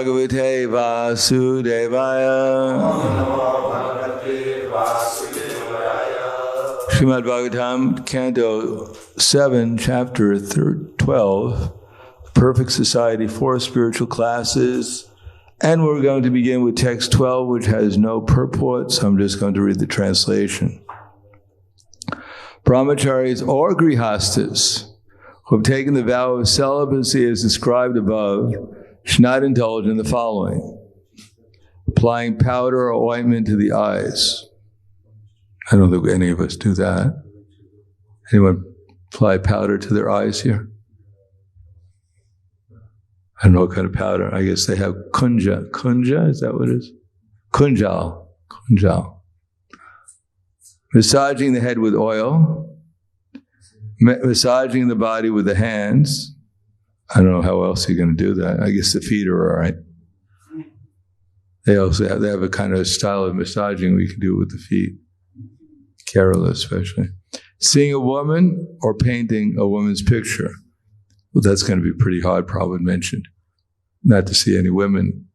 Bhagavate Vasudevaya. Srimad Bhagavatam, Canto 7, Chapter 12, Perfect Society, 4 spiritual classes. And we're going to begin with text 12, which has no purport, so I'm just going to read the translation. Brahmacharis or grihastas who have taken the vow of celibacy as described above should not indulge in the following: applying powder or ointment to the eyes. I don't think any of us do that. Anyone apply powder to their eyes here? I don't know what kind of powder. I guess they have kunja. Kunja, is that what it is? Kunjal. Kunjal. Massaging the head with oil. Massaging the body with the hands. I don't know how else you're going to do that. I guess the feet are all right. They have a kind of style of massaging we can do with the feet. Kerala especially. Seeing a woman or painting a woman's picture. Well, that's going to be pretty hard, Prabhupada mentioned. Not to see any women.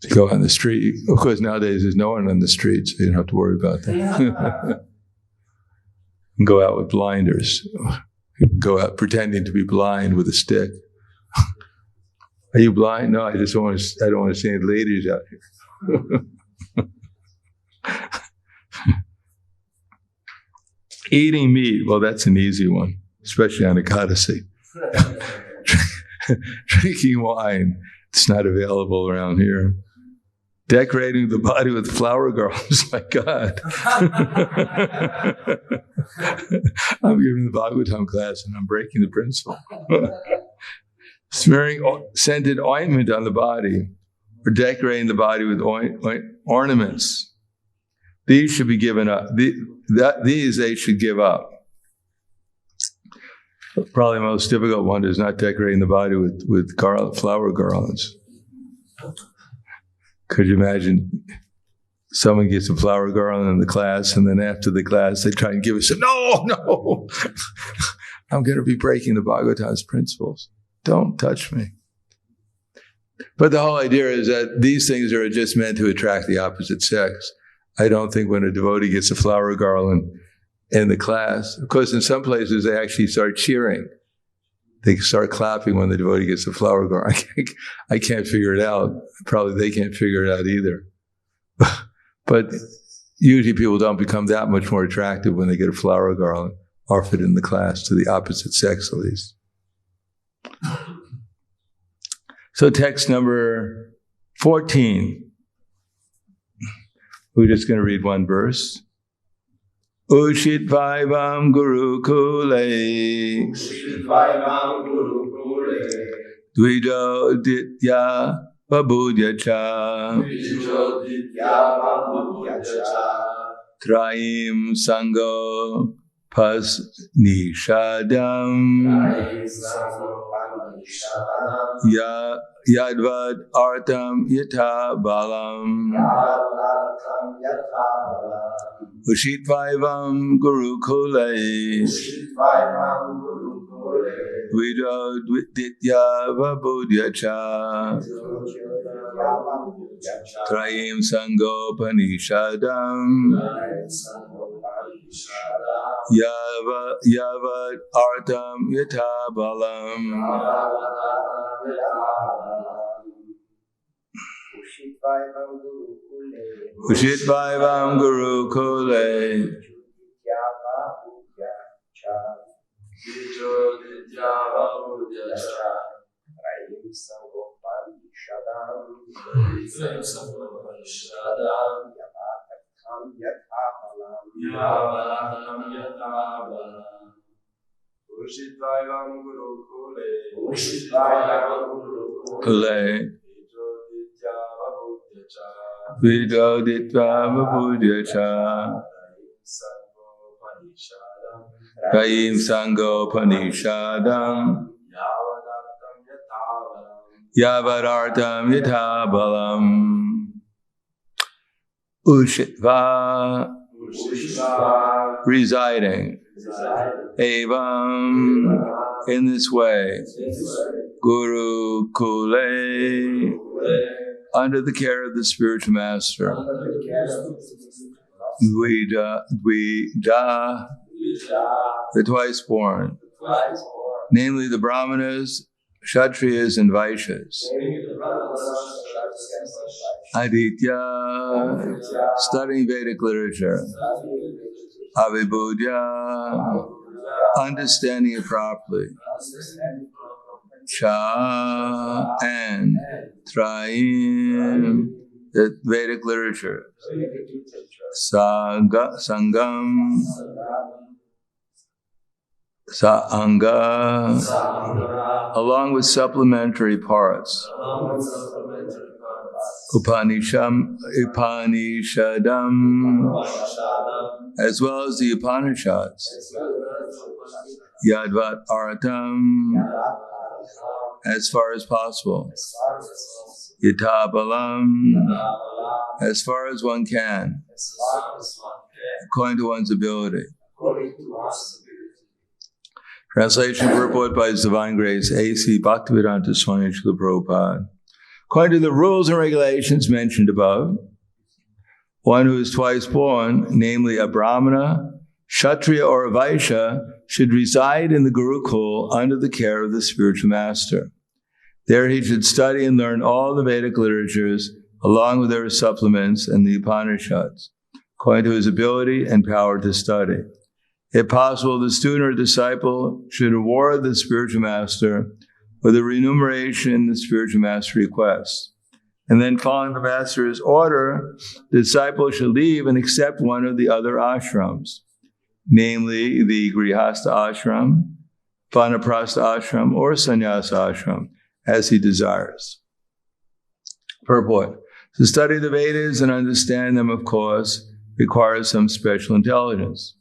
To go on the street. Of course, nowadays there's no one on the street, so you don't have to worry about that. Go out with blinders. Go out pretending to be blind with a stick. Are you blind? No, I don't want to see any ladies out here. Eating meat, well, that's an easy one, especially on Ekadasi. Drinking wine, it's not available around here. Decorating the body with flower garlands, my God. I'm giving the Bhagavatam class and I'm breaking the principle. Smearing scented ointment on the body or decorating the body with ornaments. These should be given up. These they should give up. Probably the most difficult one is not decorating the body with flower garlands. Could you imagine someone gets a flower garland in the class and then after the class they try and give us no, I'm going to be breaking the Bhagavatam's principles. Don't touch me. But the whole idea is that these things are just meant to attract the opposite sex. I don't think when a devotee gets a flower garland in the class, of course in some places they actually start cheering. They start clapping when the devotee gets a flower garland. I can't figure it out. Probably they can't figure it out either. But usually people don't become that much more attractive when they get a flower garland offered in the class to the opposite sex at least. So text number 14. We're just going to read one verse. Ushit Vaivam Gurukule Dvijo Ditya Babudyacha Traim Sango Pas Nishadam Yadvad Artam Yata Balam Ushit Vaivam Gurukule Vido Ditya Vabudyacha Traim Sango Panishadam Yavad Artam Yata Balam Ushit Vaivam Gurukule Vido Ditva Vabudyacha Kaim Sango Panishadam Yavadartam Yathabalam Ushitva residing Evam in this way Gurukule, under the care of the spiritual master. Dvija, the twice born, namely the Brahmanas, Kshatriyas, and Vaishyas. Aditya, studying Vedic literature. Avibhudya, understanding it properly. Cha, and Trayim, the Vedic literature. Sangam, Sa'anga, along with supplementary parts. Upanishadam, as well as the Upanishads. Yadvat Artam, as far as possible. Yatabalam, as far as one can, according to one's ability. Translation purport by His Divine Grace, A.C. Bhaktivedanta Swami Srila Prabhupada. According to the rules and regulations mentioned above, one who is twice born, namely a Brahmana, Kshatriya, or a Vaishya, should reside in the Gurukul under the care of the spiritual master. There he should study and learn all the Vedic literatures, along with their supplements and the Upanishads, according to his ability and power to study. If possible, the student or disciple should reward the spiritual master with the remuneration the spiritual master requests. And then, following the master's order, the disciple should leave and accept one of the other ashrams, namely the Grihastha ashram, Vanaprastha ashram, or Sannyasa ashram, as he desires. Purport. To study the Vedas and understand them, of course, requires some special intelligence.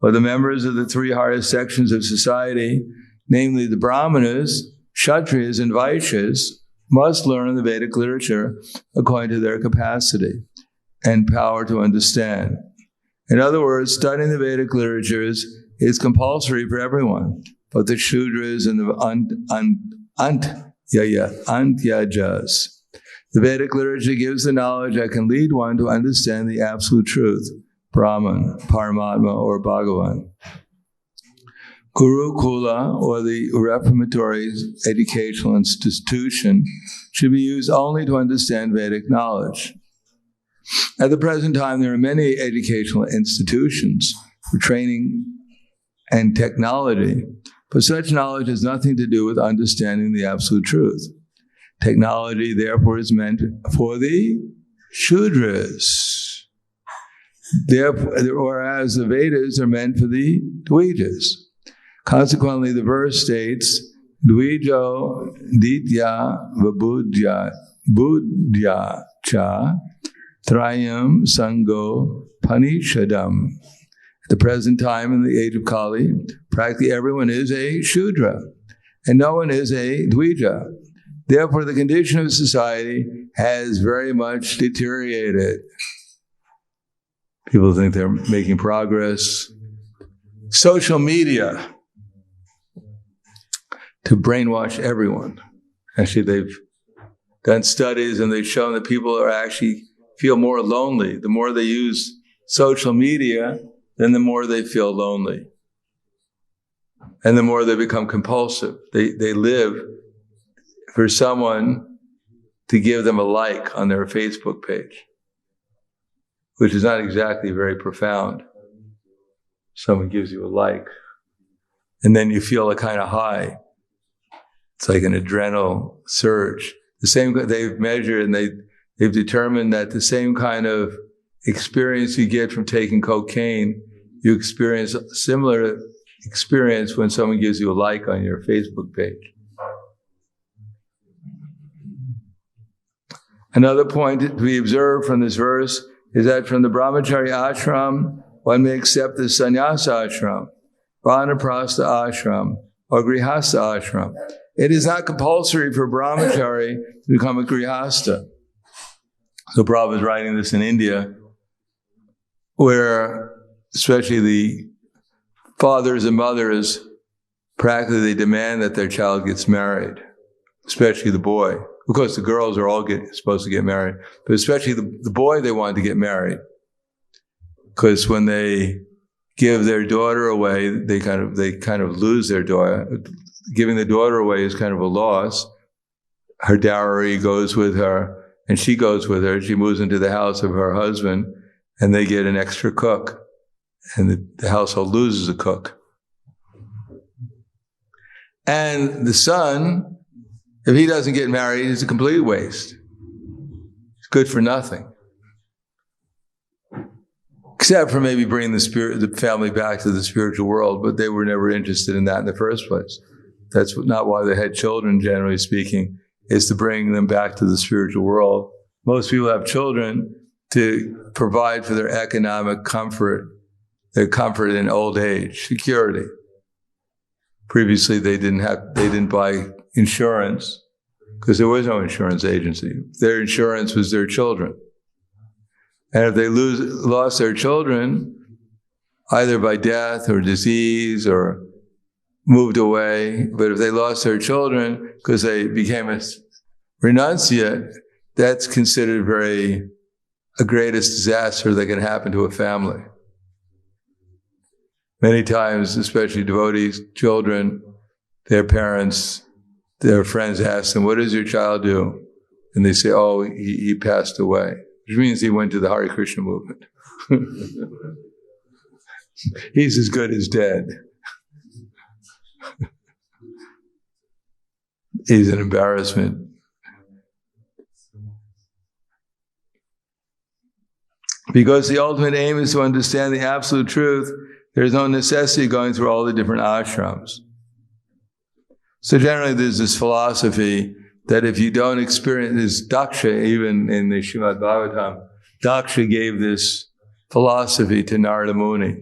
But the members of the three hardest sections of society, namely the Brahmanas, Kshatriyas, and Vaishyas, must learn the Vedic literature according to their capacity and power to understand. In other words, studying the Vedic literatures is compulsory for everyone, but the Shudras and the Antyajas. The Vedic literature gives the knowledge that can lead one to understand the absolute truth, Brahman, Paramatma, or Bhagavan. Gurukula, or the reformatory educational institution, should be used only to understand Vedic knowledge. At the present time, there are many educational institutions for training and technology, but such knowledge has nothing to do with understanding the absolute truth. Technology, therefore, is meant for the Shudras, whereas the Vedas are meant for the Dvijas. Consequently, the verse states, Dvijo ditya vabudya cha trayam sango panishadam. At the present time, in the age of Kali, practically everyone is a Shudra, and no one is a Dvija. Therefore, the condition of society has very much deteriorated. People think they're making progress. Social media to brainwash everyone. Actually, they've done studies and they've shown that people are actually feel more lonely. The more they use social media, then the more they feel lonely. And the more they become compulsive. They live for someone to give them a like on their Facebook page, which is not exactly very profound. Someone gives you a like, and then you feel a kind of high. It's like an adrenal surge. The same they've measured, and they've determined that the same kind of experience you get from taking cocaine, you experience a similar experience when someone gives you a like on your Facebook page. Another point to be observed from this verse is that from the brahmachari ashram, one may accept the sannyasa ashram, vanaprastha ashram, or grihastha ashram. It is not compulsory for brahmachari to become a grihastha. So Prabhupada is writing this in India, where especially the fathers and mothers practically demand that their child gets married. especially the boy. Of course, the girls are all supposed to get married, but especially the boy, they wanted to get married. Because when they give their daughter away, they kind of lose their daughter. Giving the daughter away is kind of a loss. Her dowry goes with her, and she goes with her. She moves into the house of her husband, and they get an extra cook, and the household loses a cook. And the son, if he doesn't get married, is a complete waste. It's good for nothing. Except for maybe bringing the family back to the spiritual world, but they were never interested in that in the first place. That's not why they had children, generally speaking, is to bring them back to the spiritual world. Most people have children to provide for their economic comfort, their comfort in old age, security. Previously, they didn't buy insurance because there was no insurance agency. Their insurance was their children. And if they lost their children, either by death or disease or moved away, but if they lost their children because they became a renunciate, that's considered a greatest disaster that can happen to a family. Many times, especially devotees, children, their parents, their friends ask them, "What does your child do?" And they say, "Oh, he passed away," which means he went to the Hare Krishna movement. He's as good as dead. He's an embarrassment. Because the ultimate aim is to understand the absolute truth, there's no necessity going through all the different ashrams. So generally there's this philosophy that if you don't experience this, Daksha, even in the Srimad Bhagavatam, Daksha gave this philosophy to Narada Muni.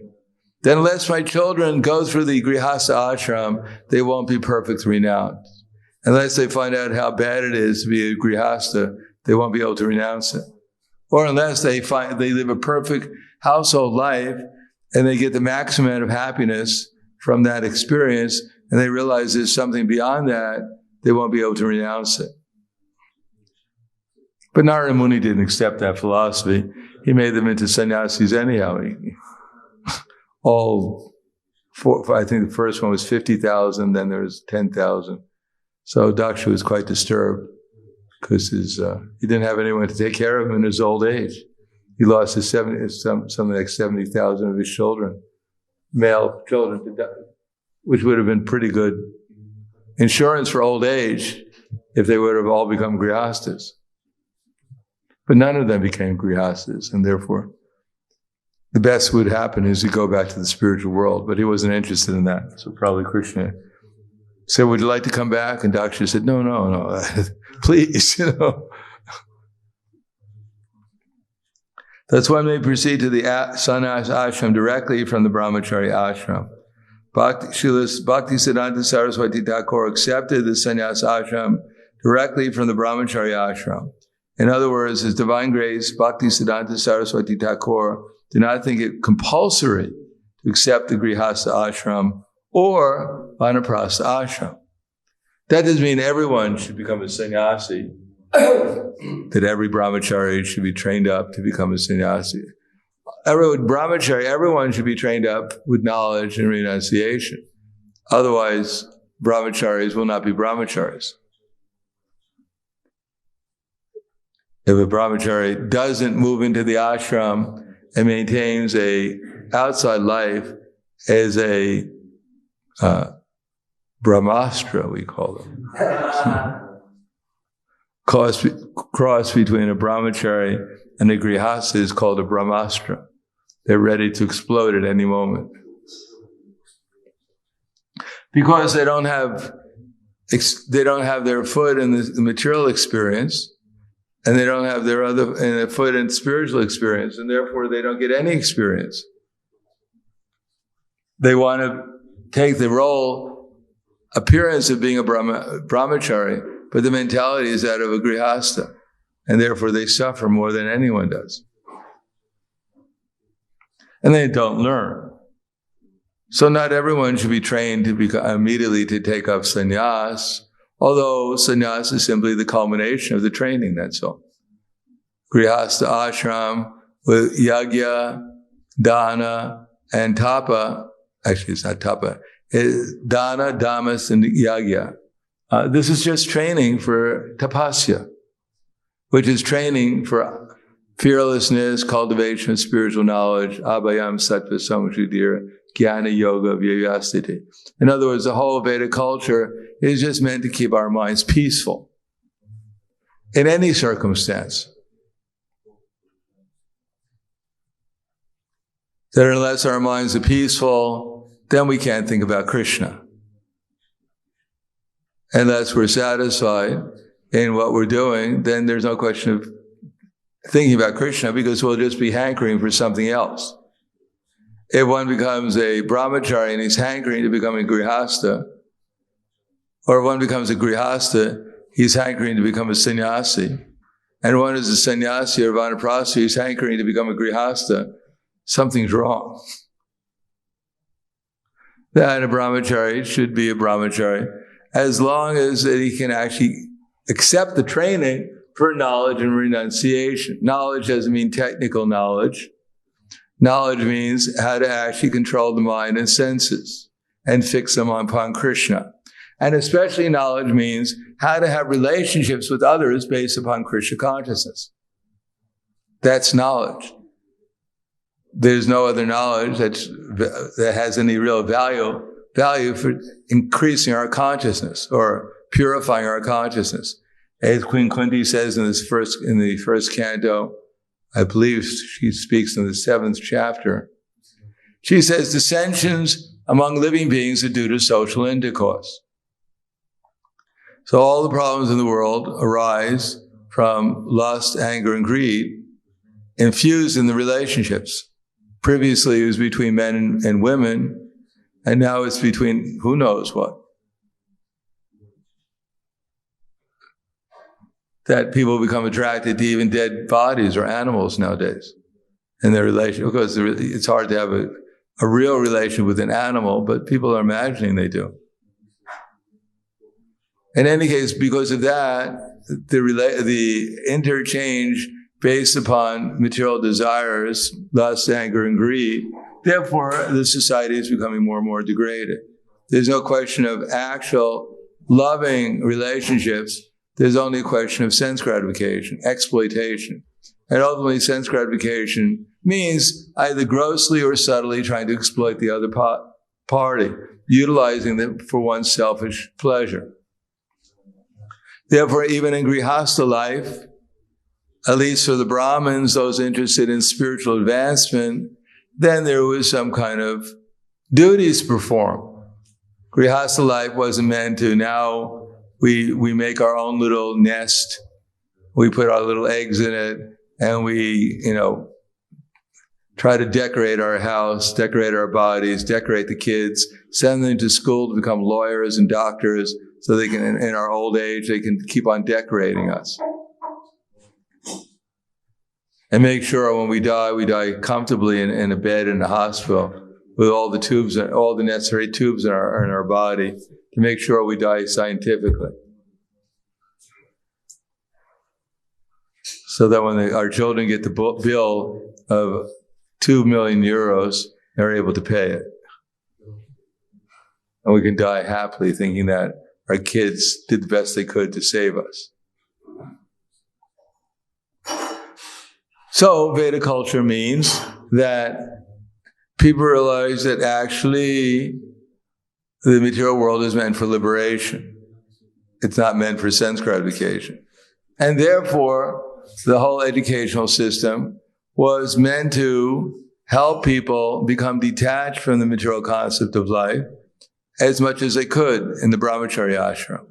Then unless my children go through the Grihastha ashram, they won't be perfect renounced. Unless they find out how bad it is to be a Grihastha, they won't be able to renounce it. Or unless they live a perfect household life and they get the maximum amount of happiness from that experience and they realize there's something beyond that, they won't be able to renounce it. But Narada Muni didn't accept that philosophy. He made them into sannyasis anyhow. I think the first one was 50,000, then there was 10,000. So Daksha was quite disturbed because he didn't have anyone to take care of him in his old age. He lost something like 70,000 of his children, male children, to die, which would have been pretty good insurance for old age if they would have all become grihastas. But none of them became grihastas, and therefore the best would happen is to go back to the spiritual world, but he wasn't interested in that. So probably Krishna said, "Would you like to come back?" And Daksha said, no, please, That's why they proceed to the sannyas ashram directly from the brahmachari ashram. Bhaktisiddhanta Saraswati Thakur accepted the sannyas ashram directly from the brahmachari ashram. In other words, His Divine Grace, Bhaktisiddhanta Saraswati Thakur, did not think it compulsory to accept the Grihastha ashram or Vanaprastha ashram. That doesn't mean everyone should become a sannyasi, that every brahmachari should be trained up to become a sannyasi. Everyone should be trained up with knowledge and renunciation. Otherwise, brahmacharis will not be brahmacharis. If a brahmachari doesn't move into the ashram and maintains a outside life as a brahmastra, we call them. Cross between a brahmachari and a grihastha is called a brahmastra. They're ready to explode at any moment. Because they don't have their foot in the material experience, and they don't have their foot in spiritual experience, and therefore they don't get any experience. They want to take the appearance of being a brahmachari, but the mentality is that of a grihastha, and therefore they suffer more than anyone does. And they don't learn. So not everyone should be trained to immediately to take up sannyas, Although sannyas is simply the culmination of the training, that's all. Grihastha ashram with yagya, dana, and tapa. Actually, it's not tapa. It's dana, damas, and yagya. This is just training for tapasya, which is training for fearlessness, cultivation of spiritual knowledge, abhayam sattva samshuddhira, jnana yoga vyayastiti. In other words, the whole Vedic culture is just meant to keep our minds peaceful in any circumstance. That unless our minds are peaceful, then we can't think about Krishna. Unless we're satisfied in what we're doing, then there's no question of thinking about Krishna, because we'll just be hankering for something else. If one becomes a brahmachari and he's hankering to become a grihastha, or if one becomes a grihastha, he's hankering to become a sannyasi, and one is a sannyasi or vanaprastha, he's hankering to become a grihastha, something's wrong. That a brahmachari should be a brahmachari as long as he can actually accept the training for knowledge and renunciation. Knowledge doesn't mean technical knowledge. Knowledge means how to actually control the mind and senses and fix them upon Krishna. And especially knowledge means how to have relationships with others based upon Krishna consciousness. That's knowledge. There's no other knowledge that has any real value for increasing our consciousness or purifying our consciousness. As Queen Kunti says in the first canto, I believe she speaks in the 7th chapter, she says dissensions among living beings are due to social intercourse. So all the problems in the world arise from lust, anger, and greed infused in the relationships. Previously it was between men and women, and now it's between who knows what. That people become attracted to even dead bodies or animals nowadays in their relation, because it's hard to have a real relation with an animal, but people are imagining they do. In any case, because of that, the interchange based upon material desires, lust, anger, and greed, therefore the society is becoming more and more degraded. There's no question of actual loving relationships. There's only a question of sense gratification, exploitation. And ultimately, sense gratification means either grossly or subtly trying to exploit the other party, utilizing them for one's selfish pleasure. Therefore, even in Grihastha life, at least for the Brahmins, those interested in spiritual advancement, then there was some kind of duties performed. Grihastha life wasn't meant to now we make our own little nest, we put our little eggs in it, and we, try to decorate our house, decorate our bodies, decorate the kids, send them to school to become lawyers and doctors so they can, in our old age, they can keep on decorating us. And make sure when we die comfortably in a bed in a hospital with all the tubes, all the necessary tubes in our body to make sure we die scientifically. So that when our children get the bill of 2 million euros, they're able to pay it. And we can die happily thinking that our kids did the best they could to save us. So Veda culture means that people realize that actually the material world is meant for liberation. It's not meant for sense gratification. And therefore, the whole educational system was meant to help people become detached from the material concept of life as much as they could in the brahmacharya ashram.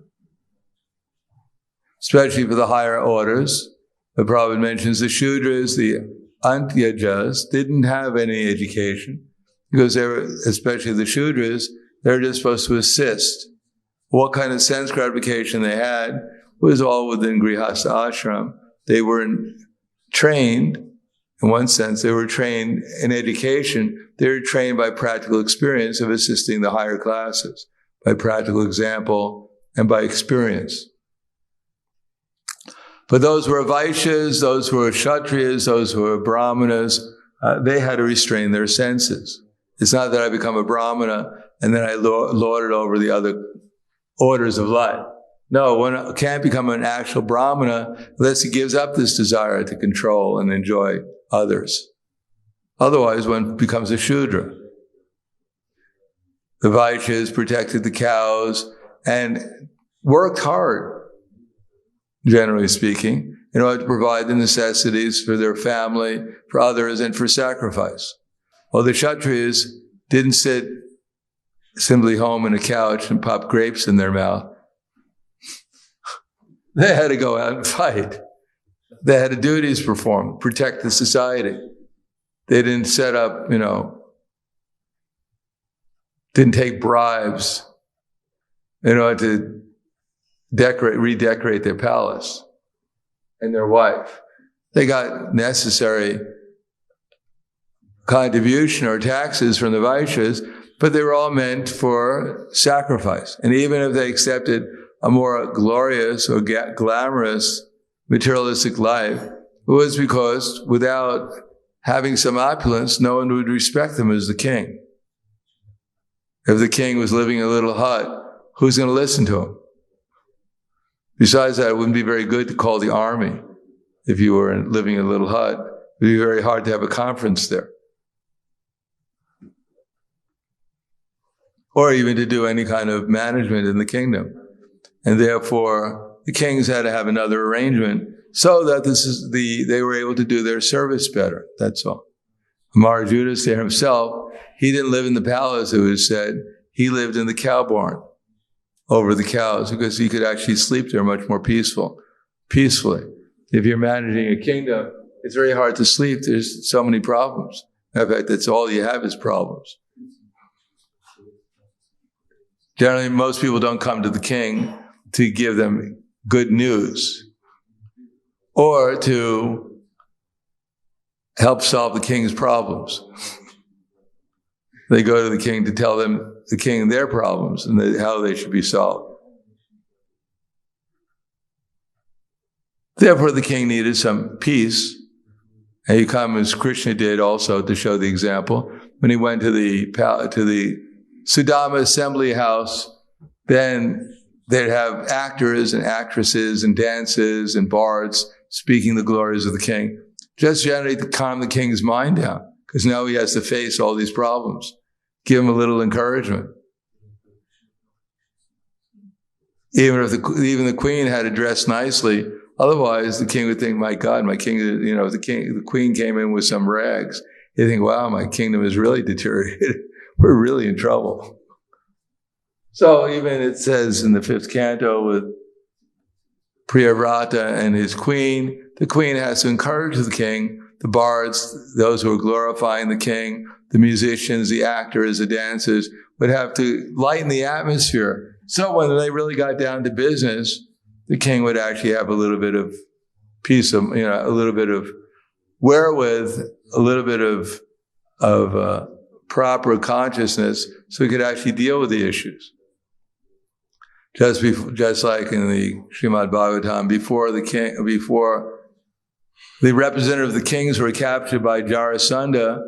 Especially for the higher orders. The Prabhupada mentions the Shudras, the Antyajas, didn't have any education because they were, especially the Shudras, they're just supposed to assist. What kind of sense gratification they had was all within Grihastha ashram. They weren't trained, in one sense, they were trained in education. They were trained by practical experience of assisting the higher classes. By practical example, and by experience. But those who were Vaishyas, those who were Kshatriyas, those who were Brahmanas, they had to restrain their senses. It's not that I become a Brahmana and then I lord it over the other orders of life. No, one can't become an actual Brahmana unless he gives up this desire to control and enjoy others. Otherwise, one becomes a Shudra. The Vaishyas protected the cows and worked hard, generally speaking, in order to provide the necessities for their family, for others, and for sacrifice. While the Kshatriyas didn't sit simply home on a couch and pop grapes in their mouth. They had to go out and fight. They had duties to perform, protect the society. They didn't set up, didn't take bribes in order to redecorate their palace and their wife. They got necessary contribution or taxes from the Vaishyas, but they were all meant for sacrifice. And even if they accepted a more glorious or glamorous materialistic life, it was because without having some opulence, no one would respect them as the king. If the king was living in a little hut, who's going to listen to him? Besides that, it wouldn't be very good to call the army if you were living in a little hut. It would be very hard to have a conference there. Or even to do any kind of management in the kingdom. And therefore, the kings had to have another arrangement so that they were able to do their service better. That's all. Amara Judasthira himself, he didn't live in the palace, it was said. He lived in the cow barn over the cows because he could actually sleep there much more peacefully. If you're managing a kingdom, it's very hard to sleep. There's so many problems. In fact, that's all you have is problems. Generally, most people don't come to the king to give them good news or to help solve the king's problems. They go to the king to tell the king their problems and how they should be solved. Therefore, the king needed some peace. And he come as Krishna did also to show the example. When he went to the Sudama assembly house, then they'd have actors and actresses and dances and bards speaking the glories of the king, just generally to calm the king's mind down, because now he has to face all these problems. Give him a little encouragement. Even if the queen had to dress nicely, otherwise the king would think, my God, my king, the queen came in with some rags. He'd think, wow, my kingdom is really deteriorated. We're really in trouble. So even it says in the 5th canto with Priyavrata and his queen, the queen has to encourage the king, the bards, those who are glorifying the king, the musicians, the actors, the dancers, would have to lighten the atmosphere. So when they really got down to business, the king would actually have a little bit of peace, a little bit of wherewith, a little bit of proper consciousness, so he could actually deal with the issues. Just like in the Srimad Bhagavatam, before the representative of the kings who were captured by Jarasandha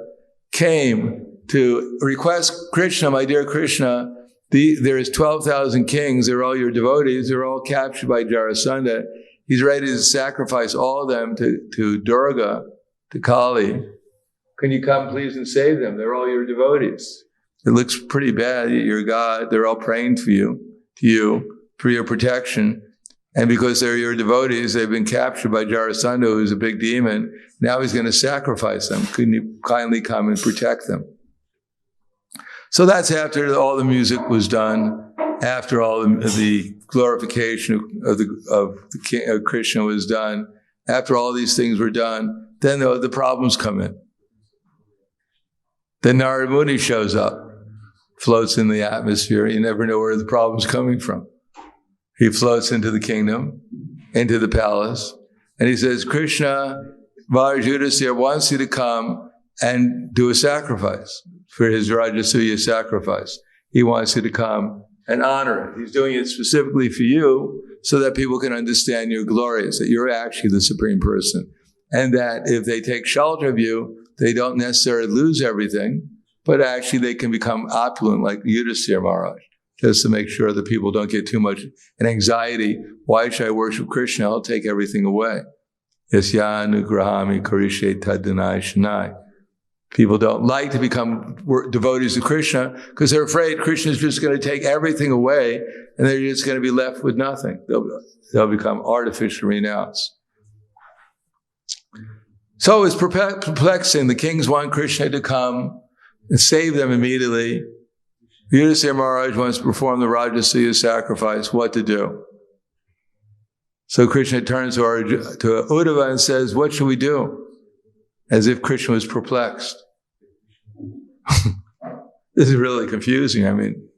came to request Krishna, my dear Krishna, there is 12,000 kings, they're all your devotees, they're all captured by Jarasandha. He's ready to sacrifice all of them to Durga, to Kali. Can you come please and save them? They're all your devotees. It looks pretty bad, you're God, they're all praying to you for your protection. And because they're your devotees, they've been captured by Jarasandha, who's a big demon. Now he's going to sacrifice them. Couldn't you kindly come and protect them? So that's after all the music was done, after all the glorification of Krishna was done, after all these things were done, then the problems come in. Then Narada Muni shows up, floats in the atmosphere. You never know where the problem's coming from. He floats into the kingdom, into the palace, and he says, Krishna, Yudhisthira wants you to come and do a sacrifice for his Rajasuya sacrifice. He wants you to come and honor it. He's doing it specifically for you so that people can understand you're glorious, that you're actually the Supreme Person. And that if they take shelter of you, they don't necessarily lose everything, but actually they can become opulent like Yudhisthira Maharaj, just to make sure that people don't get too much an anxiety. Why should I worship Krishna? I'll take everything away. Yasyanugrahami karishe taddanai shanai. People don't like to become devotees of Krishna because they're afraid Krishna is just going to take everything away and they're just going to be left with nothing. They'll become artificially renounced. So it's perplexing. The kings want Krishna to come and save them immediately. Yudhisthira Maharaj wants to perform the Rajasuya sacrifice. What to do? So Krishna turns to Uddhava and says, what should we do? As if Krishna was perplexed. This is really confusing. I mean,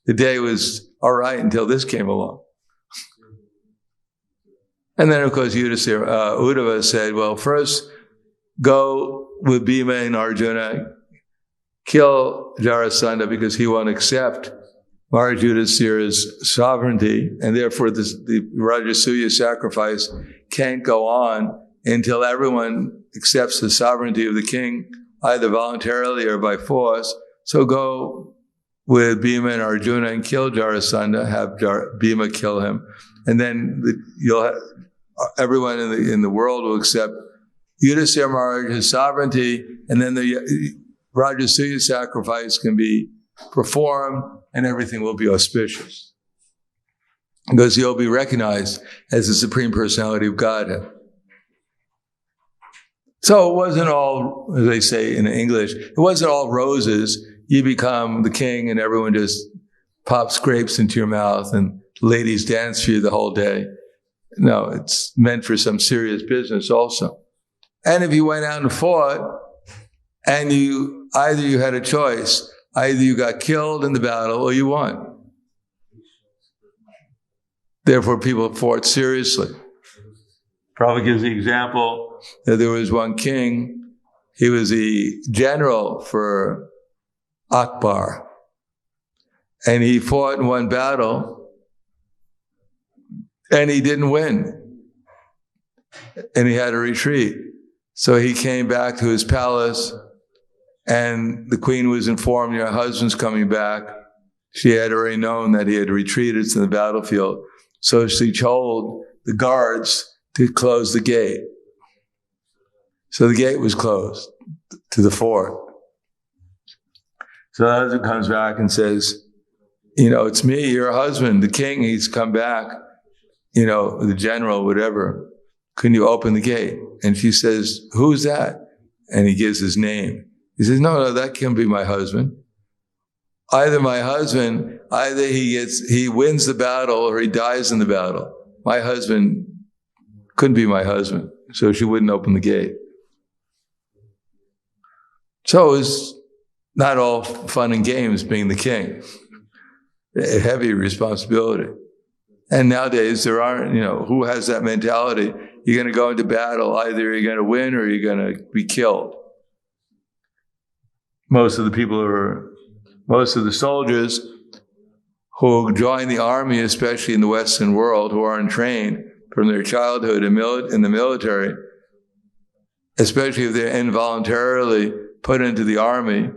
the day was all right until this came along. And then, of course, Uddhava said, well, first, go with Bhima and Arjuna, kill Jarasandha because he won't accept Maharaj Yudhisthira's sovereignty, and therefore the Rajasuya sacrifice can't go on until everyone accepts the sovereignty of the king, either voluntarily or by force. So go with Bhima and Arjuna and kill Jarasandha, have Bhima kill him, and then everyone in the world will accept Yudhisthira Maharaj's sovereignty, and then the Rajasuya sacrifice can be performed, and everything will be auspicious. Because you'll be recognized as the Supreme Personality of Godhead. So it wasn't all, as they say in English, it wasn't all roses. You become the king and everyone just pops grapes into your mouth and ladies dance for you the whole day. No, it's meant for some serious business also. And if you went out and fought, and either you had a choice, either you got killed in the battle or you won. Therefore, people fought seriously. Prabhupada gives the example that there was one king, he was the general for Akbar, and he fought in one battle, and he didn't win, and he had to retreat. So he came back to his palace, and the queen was informed, your husband's coming back. She had already known that he had retreated to the battlefield. So she told the guards to close the gate. So the gate was closed to the fort. So the husband comes back and says, it's me, your husband, the king, he's come back, the general, whatever. Can you open the gate? And she says, who's that? And he gives his name. He says, no, that can't be my husband. Either my husband, he wins the battle or he dies in the battle. My husband couldn't be my husband. So she wouldn't open the gate. So it was not all fun and games being the king. A heavy responsibility. And nowadays there aren't, who has that mentality? You're going to go into battle, either you're going to win or you're going to be killed. Most of the soldiers who join the army, especially in the Western world, who aren't trained from their childhood in the military, especially if they're involuntarily put into the army,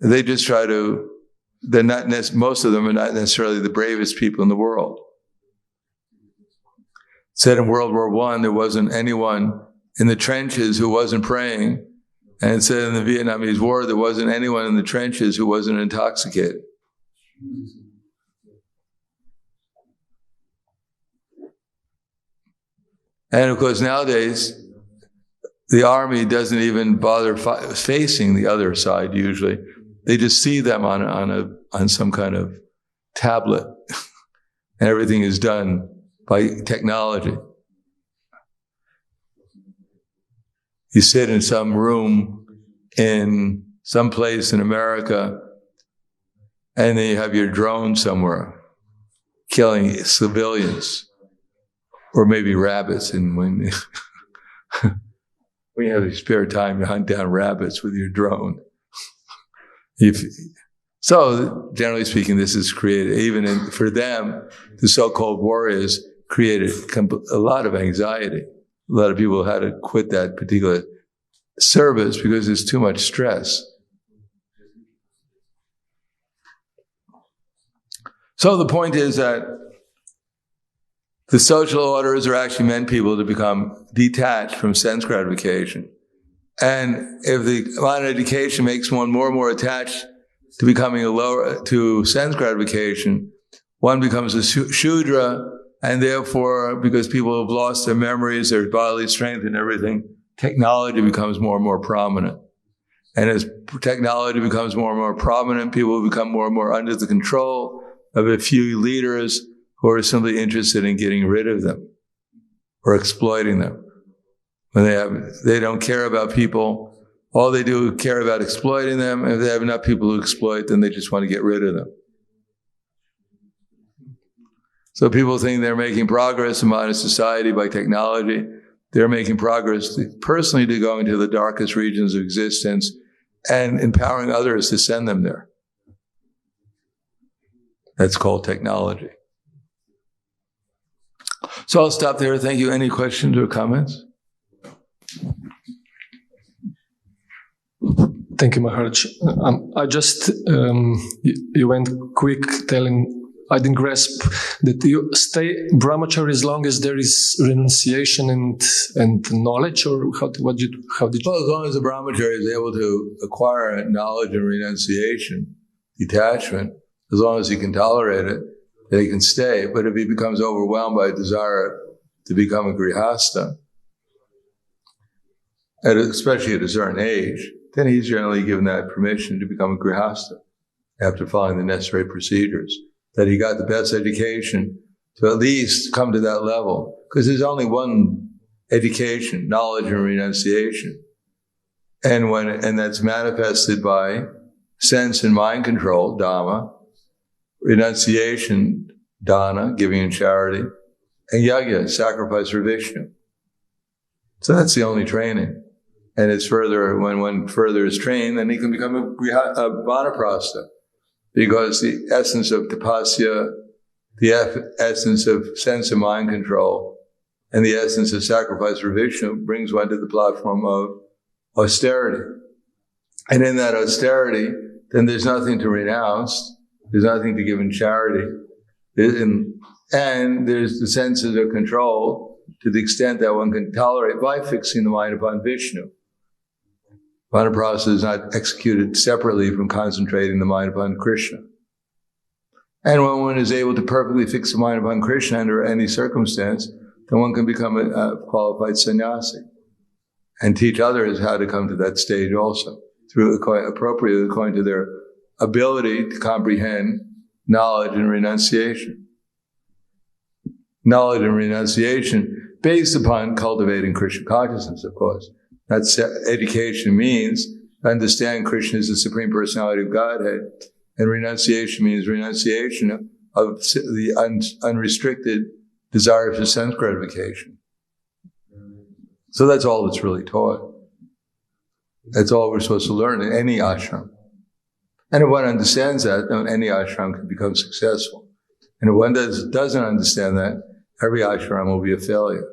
they just try to, most of them are not necessarily the bravest people in the world. It said in World War I, there wasn't anyone in the trenches who wasn't praying. And it said in the Vietnamese War, there wasn't anyone in the trenches who wasn't intoxicated. And of course, nowadays, the army doesn't even bother facing the other side usually. They just see them on some kind of tablet. And everything is done by technology. You sit in some room in some place in America, and then you have your drone somewhere killing civilians, or maybe rabbits. And when you have spare time, you hunt down rabbits with your drone. So, generally speaking, this is created, even for them, the so-called warriors created a lot of anxiety. A lot of people had to quit that particular service because there's too much stress. So the point is that the social orders are actually meant people to become detached from sense gratification. And if the modern education makes one more and more attached to becoming to sense gratification, one becomes a Shudra, and therefore, because people have lost their memories, their bodily strength and everything, technology becomes more and more prominent. And as technology becomes more and more prominent, people become more and more under the control of a few leaders who are simply interested in getting rid of them or exploiting them. When they don't care about people, all they do is care about exploiting them. And if they have enough people who exploit, then they just want to get rid of them. So people think they're making progress in modern society by technology. They're making progress personally to go into the darkest regions of existence and empowering others to send them there. That's called technology. So I'll stop there. Thank you. Any questions or comments? Thank you, Maharaj. I just, you went quick telling, I didn't grasp that you stay brahmachari as long as there is renunciation and knowledge, or how did you? Well, as long as the brahmachari is able to acquire knowledge and renunciation, detachment, as long as he can tolerate it, that he can stay. But if he becomes overwhelmed by a desire to become a grihasta, especially at a certain age, then he's generally given that permission to become a grihasta after following the necessary procedures. That he got the best education to at least come to that level. Because there's only one education, knowledge and renunciation. And that's manifested by sense and mind control, dhamma, renunciation, dana, giving in charity, and yajna, sacrifice for Vishnu. So that's the only training. And it's further, when one further is trained, then he can become a vanaprastha. Because the essence of tapasya, the essence of sense and mind control, and the essence of sacrifice for Vishnu brings one to the platform of austerity. And in that austerity, then there's nothing to renounce, there's nothing to give in charity, and there's the senses of control to the extent that one can tolerate by fixing the mind upon Vishnu. Vanaprastha is not executed separately from concentrating the mind upon Krishna. And when one is able to perfectly fix the mind upon Krishna under any circumstance, then one can become a qualified sannyasi and teach others how to come to that stage also, appropriately according to their ability to comprehend knowledge and renunciation. Knowledge and renunciation based upon cultivating Krishna consciousness, of course. That's education means understand Krishna is the Supreme Personality of Godhead, and renunciation means renunciation of the unrestricted desire for sense gratification. So that's all that's really taught. That's all we're supposed to learn in any ashram. And if one understands that, then any ashram can become successful. And if one doesn't understand that, every ashram will be a failure.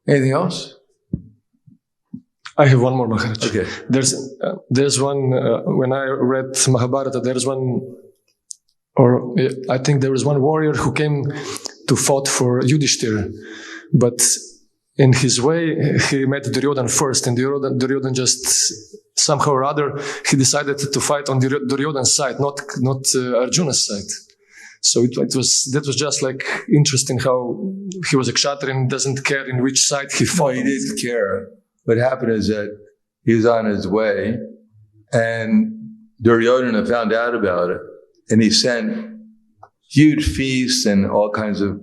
Anything else? I have one more, Maharaj. Okay. There's one, when I read Mahabharata, there's one, or I think there was one warrior who came to fight for Yudhishthira, but in his way, he met Duryodhana first, and Duryodhana just, somehow or other, he decided to fight on Duryodhana's side, not Arjuna's side. So that was just like interesting how he was a kshatriya and doesn't care in which side he fought. No, he didn't care. What happened is that he was on his way, and Duryodhana found out about it, and he sent huge feasts and all kinds of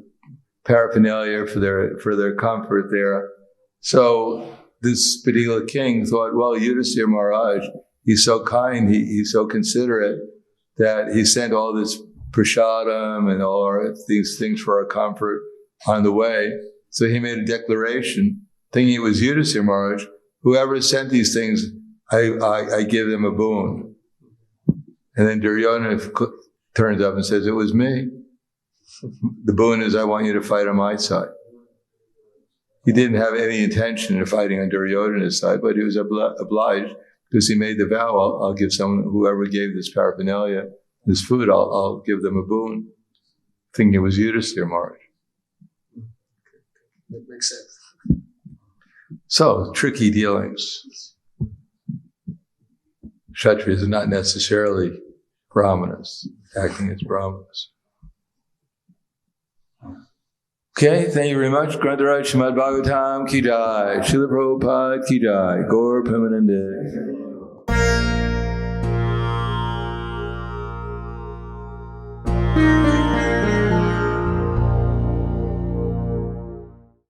paraphernalia for their comfort there. So this particular king thought, well, Yudhishthira Maharaj, he's so kind, he's so considerate that he sent all this prashadam and all these things for our comfort on the way. So he made a declaration, thinking it was Yudhishthira Maharaj, whoever sent these things I give them a boon. And then Duryodhana turns up and says, it was me. The boon is I want you to fight on my side. He didn't have any intention of fighting on Duryodhana's side, but he was obliged because he made the vow, I'll give someone, whoever gave this paraphernalia, this food, I'll give them a boon. Thinking it was Yudhisthira Maharaj. That makes sense. So, tricky dealings. Kshatriyas are not necessarily brahmanas, acting as brahmanas. Okay, thank you very much. Grantaraj Srimad Bhagavatam ki jai, Srila Prabhupada ki jai, Gaur Premanande.